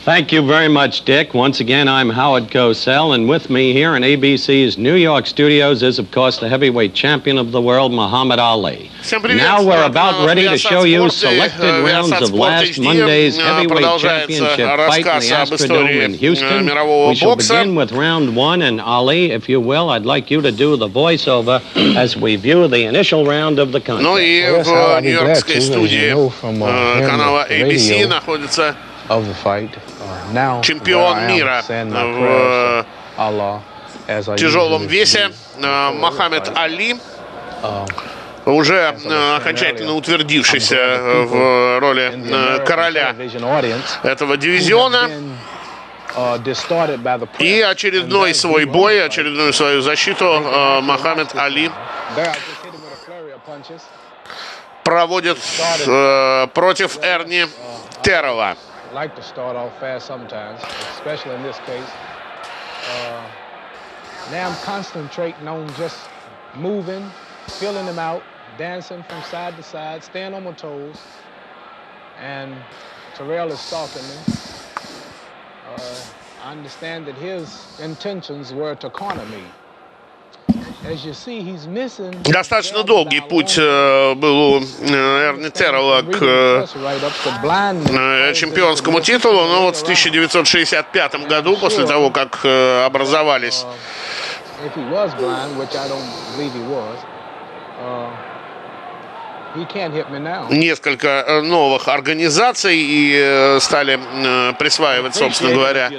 Thank you very much, Dick. Once again, I'm Howard Cosell, and with me here in ABC's New York studios is, of course, the heavyweight champion of the world, Muhammad Ali. Now we're about ready to show you selected rounds of last Monday's heavyweight championship fight in the Astrodome in Houston. We shall begin with round one, and Ali, if you will, I'd like you to do the voiceover as we view the initial round of the contest. Ну и в нью-йоркской студии канала ABC находится чемпион мира в тяжелом весе Мохаммед Али, уже окончательно утвердившийся в роли короля этого дивизиона. И очередной свой бой, очередную свою защиту Мохаммед Али проводит против Эрни Террела. Like to start off fast sometimes, especially in this case. Now I'm concentrating on just moving, feeling them out, dancing from side to side, staying on my toes. And Terrell is stalking me. I understand that his intentions were to corner me. Достаточно долгий путь был у Эрни Террела к чемпионскому титулу, но вот в 1965 году, после того, как образовались несколько новых организаций и стали присваивать, собственно говоря,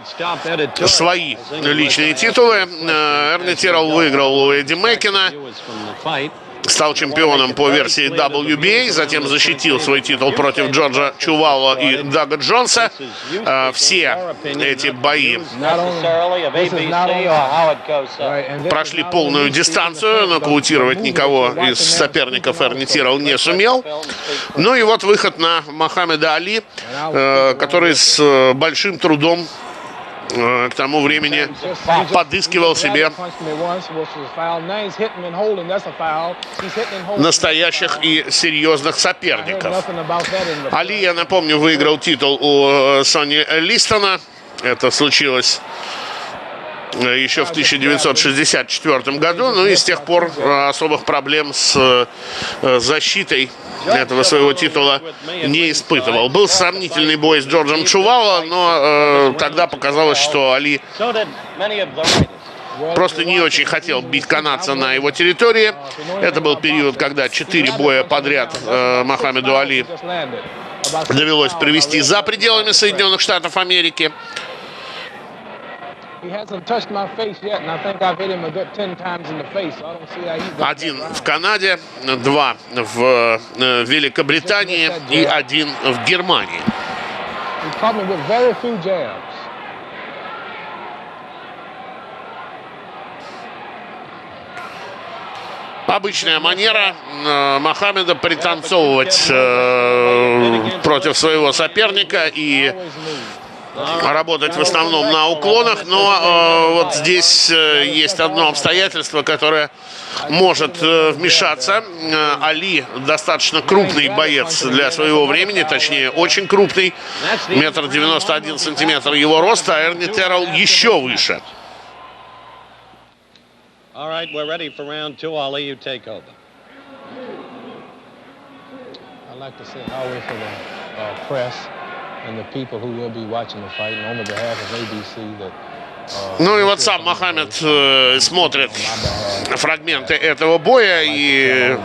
свои личные титулы. Эрни Террел выиграл у Эдди Мэккена, стал чемпионом по версии WBA, затем защитил свой титул против Джорджа Чувалла и Дага Джонса. Все эти бои прошли полную дистанцию, нокаутировать никого из соперников Эрни Террел не сумел. Ну и вот выход на Мохаммеда Али, который с большим трудом к тому времени подыскивал себе настоящих и серьезных соперников. Али, я напомню, выиграл титул у Сонни Листона. Это случилось еще в 1964 году, ну и с тех пор особых проблем с защитой этого своего титула не испытывал. Был сомнительный бой с Джорджем Чувалло, но тогда показалось, что Али просто не очень хотел бить канадца на его территории. Это был период, когда 4 боя подряд Мохаммеду Али довелось провести за пределами Соединенных Штатов Америки. Один в Канаде, 2 в Великобритании и 1 в Германии. Обычная манера Мохаммеда пританцовывать против своего соперника и работать в основном на уклонах, но вот здесь есть одно обстоятельство, которое может вмешаться. Али достаточно крупный боец для своего времени, точнее очень крупный, 1,91 сантиметр его роста, а Эрни Террел еще выше. Ну и вот сам Мохаммед смотрит фрагменты этого боя и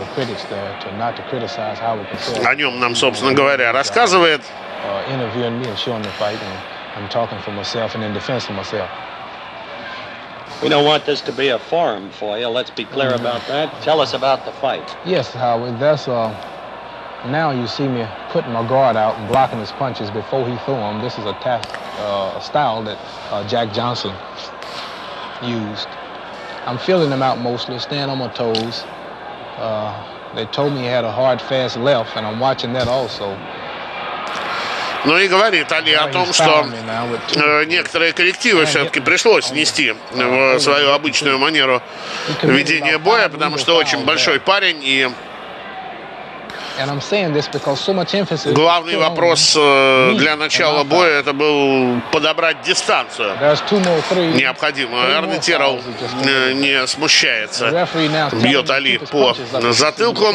о нем нам, собственно говоря, рассказывает. We don't want this to be a forum for you. Let's be clear about that. Tell us about the fight. Yes, Howard, that's now you see me putting my guard out and blocking his punches before he threw them. This is a style that Jack Johnson used. I'm feeling them out mostly, staying on my toes. They told me he had a hard, fast left, and I'm watching that also. Ну и говорит Али о том, что некоторые коррективы все-таки пришлось внести в свою обычную манеру ведения боя, потому что очень большой парень и Главный вопрос для начала боя это был подобрать дистанцию необходимую. Эрни Террел не смущается, бьет Али по затылку.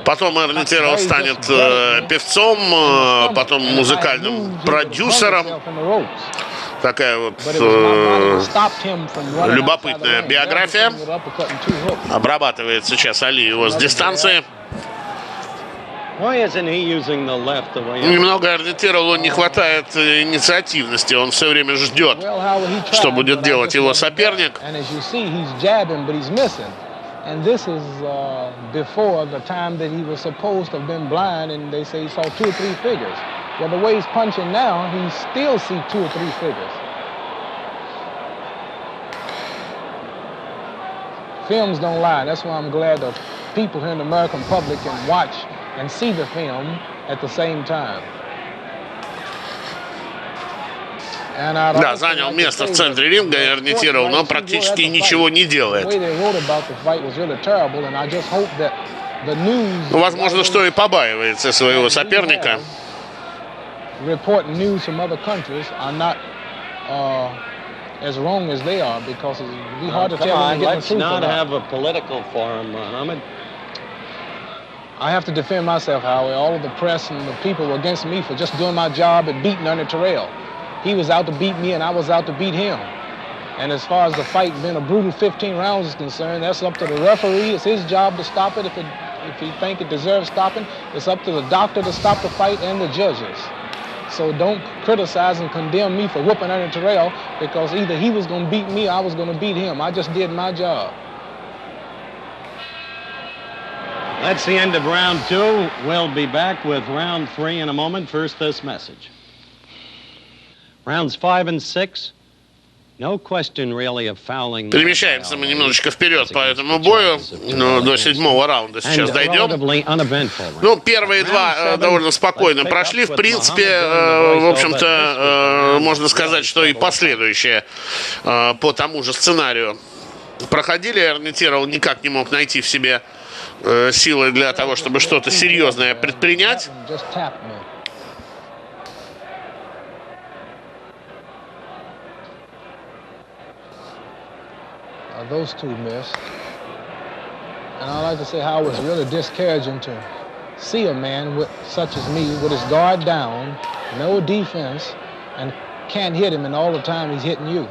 Потом Эрни Террел станет певцом, потом музыкальным продюсером. Такая вот любопытная биография. Обрабатывает сейчас Али его с дистанции. Немного Эрни Террелу не хватает инициативности. Он все время ждет, что будет делать его соперник. And this is before the time that he was supposed to have been blind, and they say he saw 2 or 3 figures. Well, the way he's punching now, he still sees 2 or 3 figures. Films don't lie. That's why I'm glad that people here in the American public can watch and see the film at the same time. Да, занял место в центре ринга Эрни Террел, но практически ничего не делает. Возможно, что и побаивается своего соперника. I have to defend myself, Howie. All of the press and the people were against me for just doing my job and beating Ernie Terrell. He was out to beat me, and I was out to beat him. And as far as the fight being a brutal 15 rounds is concerned, that's up to the referee. It's his job to stop it if he think it deserves stopping. It's up to the doctor to stop the fight and the judges. So don't criticize and condemn me for whooping Ernie Terrell, because either he was going to beat me or I was going to beat him. I just did my job. That's the end of round 2. We'll be back with round 3 in a moment. First, this message. Rounds 5 and 6. No question really of fouling. Перемещаемся мы немножечко вперед по этому бою. Но до 7-го раунда сейчас дойдем. Ну, первые 2 довольно спокойно прошли. В принципе, в общем-то, можно сказать, что и последующие по тому же сценарию проходили. Эрни Террел никак не мог найти в себе силы для того, чтобы что-то серьезное предпринять. Those two missed. And I like to say how it's really discouraging to see a man such as me with his guard down, no defense, and can't hit him, and all the time he's hitting you.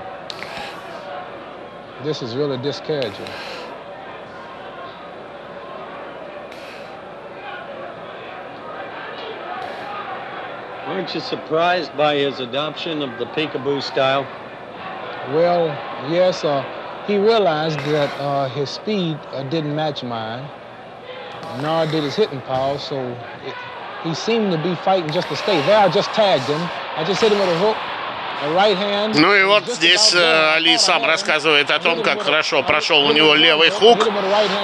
This is really discouraging. Weren't you surprised by his adoption of the peekaboo style? Well, yes. He realized that his speed didn't match mine, nor did his hitting power, so he seemed to be fighting just to stay. There I just tagged him. I just hit him with a hook, a right hand. Ну и вот здесь Али сам рассказывает о том, как хорошо прошел у него левый хук,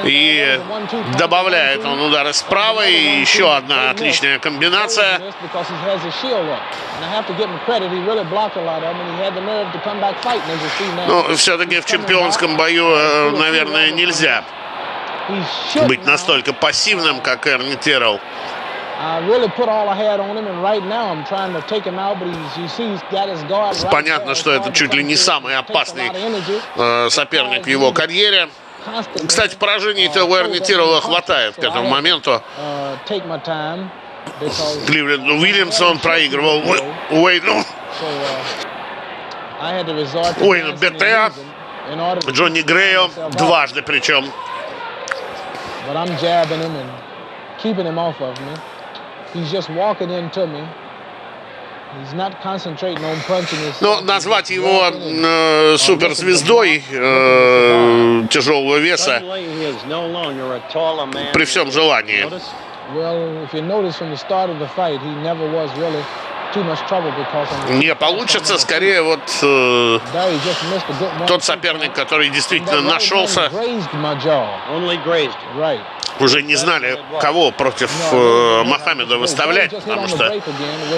и добавляет он удары справа, и еще одна отличная комбинация. Но все-таки в чемпионском бою, наверное, нельзя быть настолько пассивным, как Эрни Террел. Понятно, что это чуть ли не самый опасный соперник в его карьере. Кстати, поражений-то у Эрни Террела хватает к этому моменту. Кливленду Уильямсу он проигрывал, Уэйну Бетте, Джонни Грею, дважды причем. Но назвать его суперзвездой тяжелого веса при всем желании. Не получится, скорее вот тот соперник, который действительно нашелся. Уже не знали, кого против Мохаммеда выставлять, потому что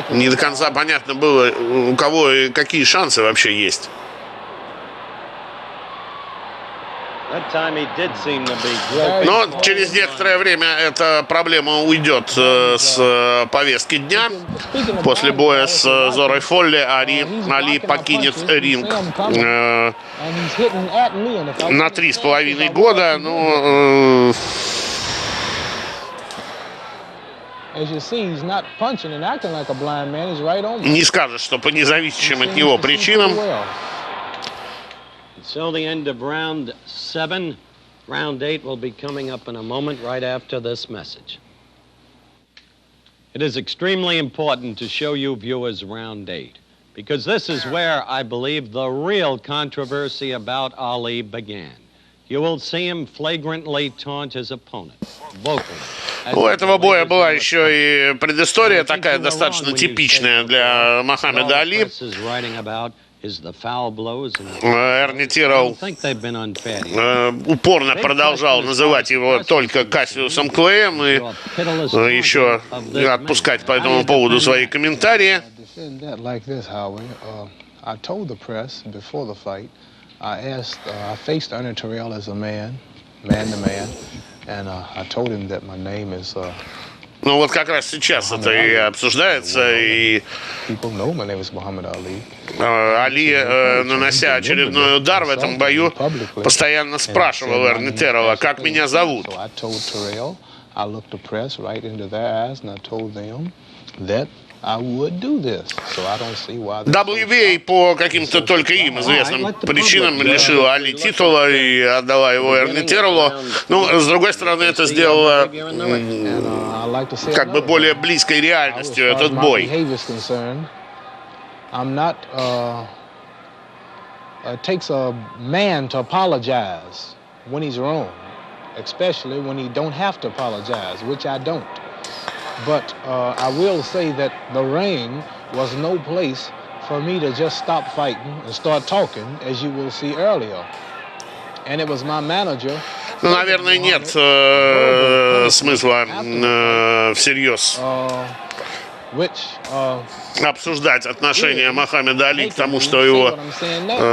не до конца понятно было, у кого и какие шансы вообще есть. Но через некоторое время эта проблема уйдет с повестки дня. После боя с Зорой Фолли Али покинет ринг на 3,5 года. Ну, не скажешь, что по независящим от него причинам. So the end of round 7. Round 8 will be coming up in a moment right after this message. It is extremely important to show you viewers round 8, because this is where I believe the real controversy about Ali began. You will see him flagrantly taunt his opponent, vocally. У этого боя была еще и предыстория такая достаточно типичная для Мохаммеда Али. Эрни Террел упорно продолжал называть его только Кассиусом Клеем и еще отпускать по этому поводу свои комментарии. Ну вот как раз сейчас это и обсуждается, и Али, нанося очередной удар в этом бою, постоянно спрашивал Эрни Террелла, как меня зовут. WBA по каким-то только им известным причинам лишила Али титула и отдала его Эрни Терреллу. Ну, с другой стороны, это сделало как бы более близкой реальностью этот бой. It takes a man to apologize when he's wrong, especially when he don't have to apologize, which I don't. But I will say that the ring was no place for me to just stop fighting and start talking, as you will see earlier. And it was my manager. Ну, наверное, нет смысла всерьез обсуждать отношение Мохаммеда Али к тому, что его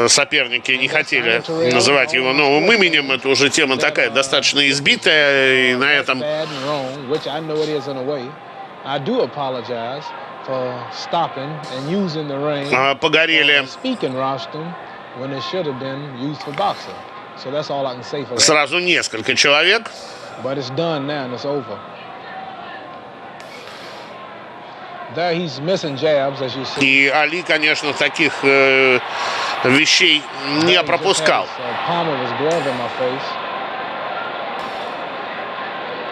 соперники не хотели называть его новым именем. Это уже тема такая достаточно избитая, и на этом погорели сразу несколько человек. И Али, конечно, таких вещей не пропускал.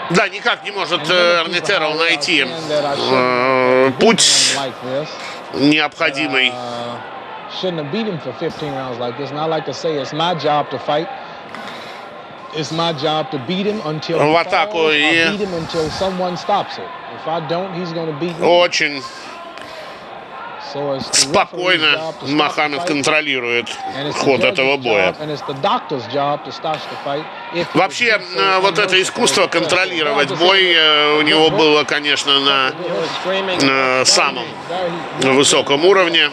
Да, никак не может Эрни Террелл найти путь необходимый. В атаку и очень спокойно Мохаммед контролирует ход этого боя. Вообще, вот это искусство контролировать бой у него было, конечно, на самом высоком уровне.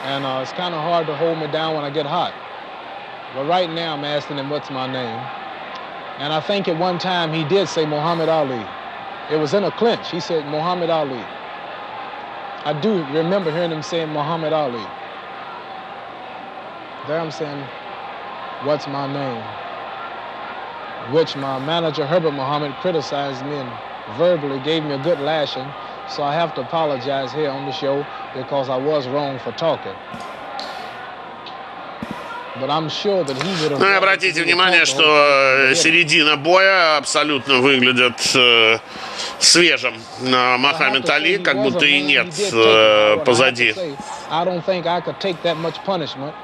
And it's kind of hard to hold me down when I get hot. But right now, I'm asking him, what's my name? And I think at one time he did say Muhammad Ali. It was in a clinch. He said Muhammad Ali. I do remember hearing him saying Muhammad Ali. There I'm saying, what's my name? Which my manager, Herbert Muhammad, criticized me and verbally gave me a good lashing. So I have to apologize here on the show because I was wrong for talking. But I'm sure that he would have... Ну, обратите внимание, что середина боя абсолютно выглядит свежим на Мохаммед Али, как будто и нет позади. I don't think I could take that much punishment.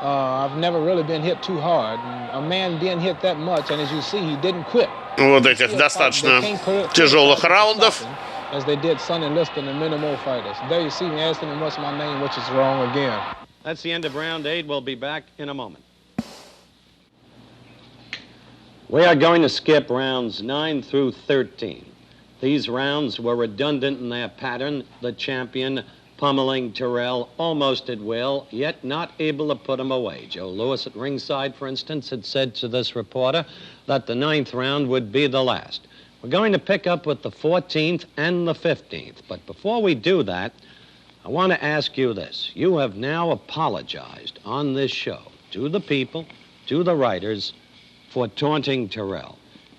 I've never really been hit too hard. A man being hit that much, and as you see, he didn't quit. Вот этих достаточно тяжелых раундов. As they did Sonny Liston and many more fighters. There you see me asking him what's my name, which is wrong again. That's the end of round 8. We'll be back in a moment. We are going to skip rounds 9 through 13. These rounds were redundant in their pattern. The champion pummeling Terrell almost at will, yet not able to put him away. Joe Louis at ringside, for instance, had said to this reporter that the 9th round would be the last. We're going to pick up with the 14th and the 15th. But before we do that, I want to ask you this. You have now apologized on this show to the people, to the writers, for taunting Terrell.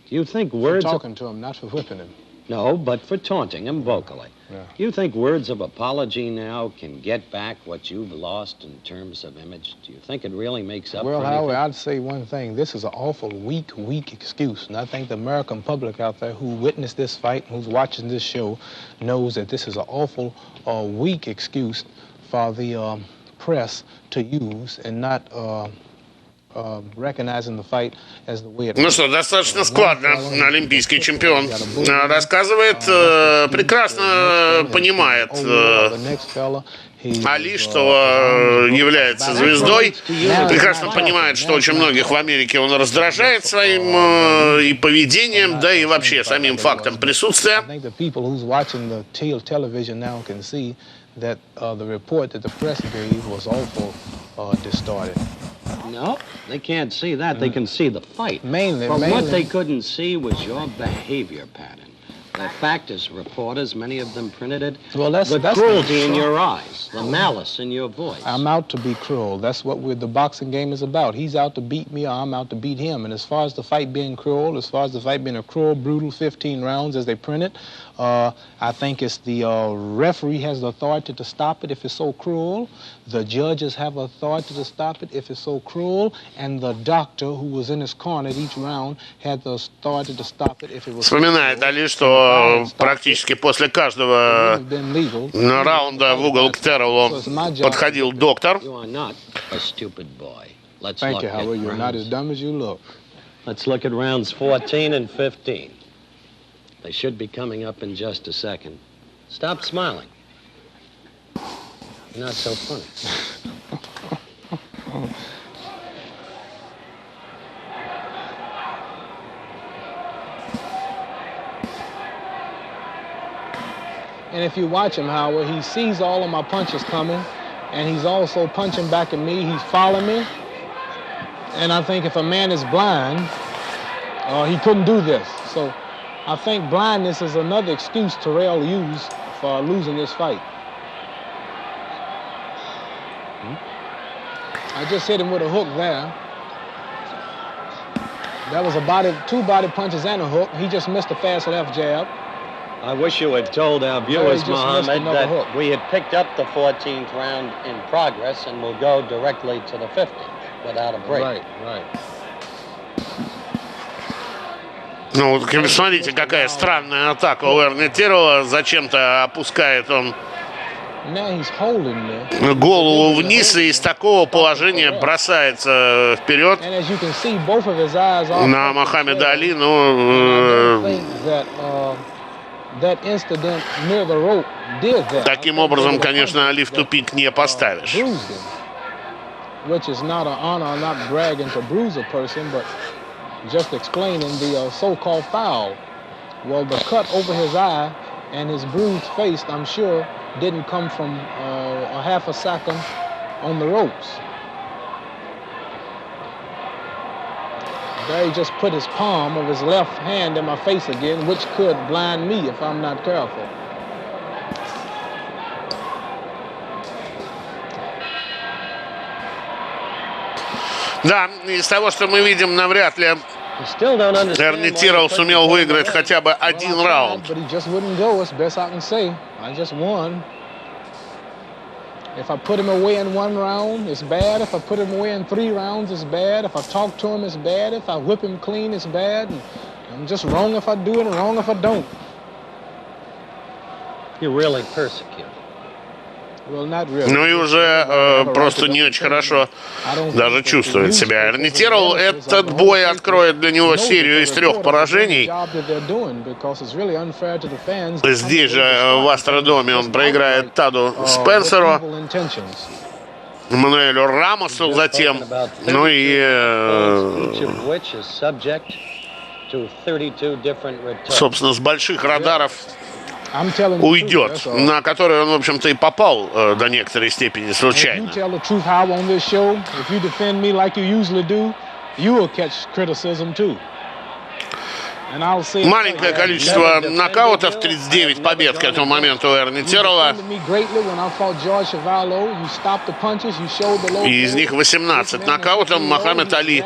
Do you think words... For talking to him, not for whipping him. No, but for taunting him vocally. Yeah. Do you think words of apology now can get back what you've lost in terms of image? Do you think it really makes up for anything? Well, Howard, I'd say one thing. This is an awful weak excuse. And I think the American public out there who witnessed this fight, who's watching this show, knows that this is an awful weak excuse for the press to use and not... recognizing the fight as the way it Ну что, достаточно складно. Олимпийский чемпион рассказывает, прекрасно понимает Али, что является звездой, прекрасно понимает, что очень многих в Америке он раздражает своим и поведением, да и вообще самим фактом присутствия. No, they can't see that. They can see the fight. Mainly. What they couldn't see was your behavior pattern. The fact is, reporters, many of them printed it, the cruelty in your eyes, the malice in your voice. I'm out to be cruel. That's what the boxing game is about. He's out to beat me, or I'm out to beat him. And as far as the fight being cruel, as far as the fight being a cruel, brutal 15 rounds as they print it, I think it's the referee has the authority to stop it if it's so cruel. The judges have authority to stop it if it's so cruel. And the doctor who was in his corner at each round had the authority to stop it if it was so cruel. Вспоминает Али, что практически после каждого раунда в угол к Террелу подходил доктор. Thank you, Howard. You're not as dumb as you look. Let's look at rounds 14 and 15. They should be coming up in just a second. Stop smiling. You're not so funny. And if you watch him, Howard, he sees all of my punches coming, and he's also punching back at me. He's following me. And I think if a man is blind, he couldn't do this. So I think blindness is another excuse Terrell used for losing this fight. I just hit him with a hook there. That was two body punches and a hook. He just missed a fast left jab. I wish you had told our viewers, Muhammad, that we had picked up the 14th round in progress and will go directly to the 15th without a break. Right. Ну, вот смотрите, какая странная атака у Эрни Террелла. Зачем-то опускает он голову вниз и из такого положения бросается вперед на Мохаммеда Али. Таким образом, конечно, Али в тупик не поставишь. Just explaining the so-called foul. Well, the cut over his eye and his bruised face, I'm sure, didn't come from a half a second on the ropes. There he just put his palm of his left hand in my face again, which could blind me if I'm not careful. Да, из того, что мы видим, навряд ли Эрни Террелл сумел выиграть хотя бы один раунд. If I put him away in one round, it's bad. If I put him away in 3 rounds, it's bad. If I talk to him, it's bad. If I whip him clean, it's bad. And I'm just wrong if I do it and wrong if I don't. You're really persecuted. Ну и уже просто не очень хорошо даже чувствует себя. Эрни Террелл, этот бой откроет для него серию из 3 поражений. Здесь же в Астродоме он проиграет Таду Спенсеру, Мануэлю Рамосу затем. Ну и собственно, с больших радаров уйдет, на который он, в общем-то, и попал до некоторой степени случайно. Маленькое количество нокаутов, 39 побед к этому моменту у Эрни Террелла. И из них 18 нокаутов. Мохаммед Али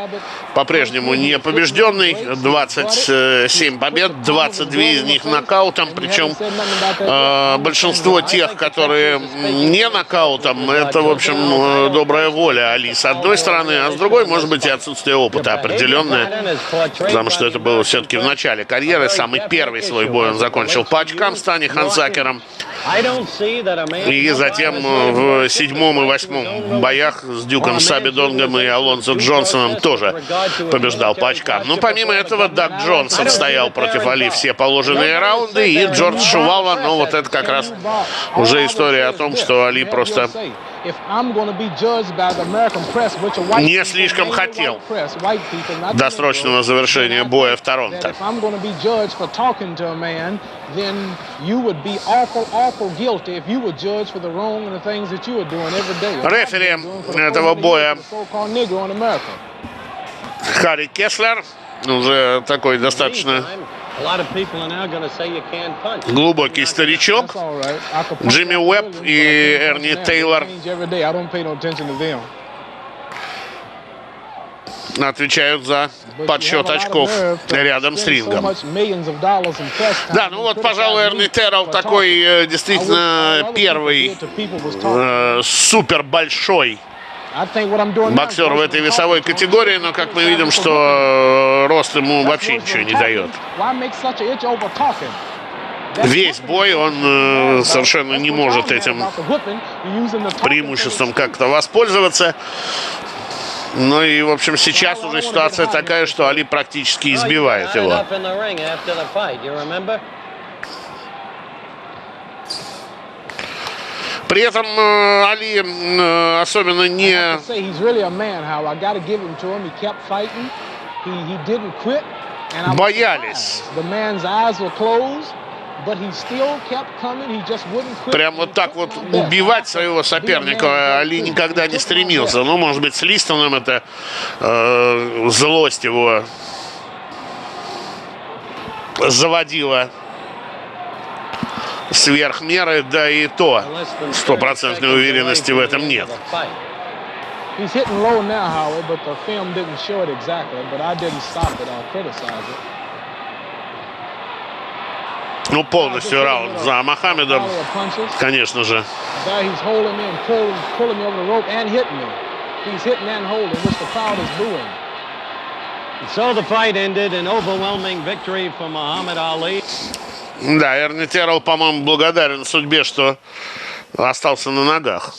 по-прежнему не побежденный. 27 побед, 22 из них нокаутом. Причем большинство тех, которые не нокаутом, это, в общем, добрая воля Али с одной стороны, а с другой, может быть, и отсутствие опыта определенное. Потому что это было все-таки в начале карьеры. Самый первый свой бой он закончил по очкам с Тани Хансакером. И затем в 7-м и 8-м боях с Дюком Сабидонгом и Алонсо Джонсоном тоже побеждал по очкам. Но помимо этого Даг Джонсон стоял против Али все положенные раунды, и Джордж Шувала, но вот это как раз уже история о том, что Али просто не слишком хотел досрочного завершения боя в Торонто. Рефери этого боя Харри Кеслер, уже такой достаточно глубокий старичок. Джимми Уэбб и Эрни Тейлор отвечают за подсчет очков рядом с рингом. Да, ну вот, пожалуй, Эрни Террелл такой действительно первый супер большой боксер в этой весовой категории, но, как мы видим, что рост ему вообще ничего не дает. Весь бой он совершенно не может этим преимуществом как-то воспользоваться. Ну и, в общем, сейчас уже ситуация такая, что Али практически избивает его. При этом Али особенно не боялись прям вот так вот убивать своего соперника. Али никогда не стремился. Ну, может быть, с Листоном это злость его заводила сверх меры, да и то стопроцентной уверенности в этом нет. Ну, полностью раунд за Мохаммедом, конечно же. Да, Эрни Террелл, по-моему, благодарен судьбе, что остался на ногах.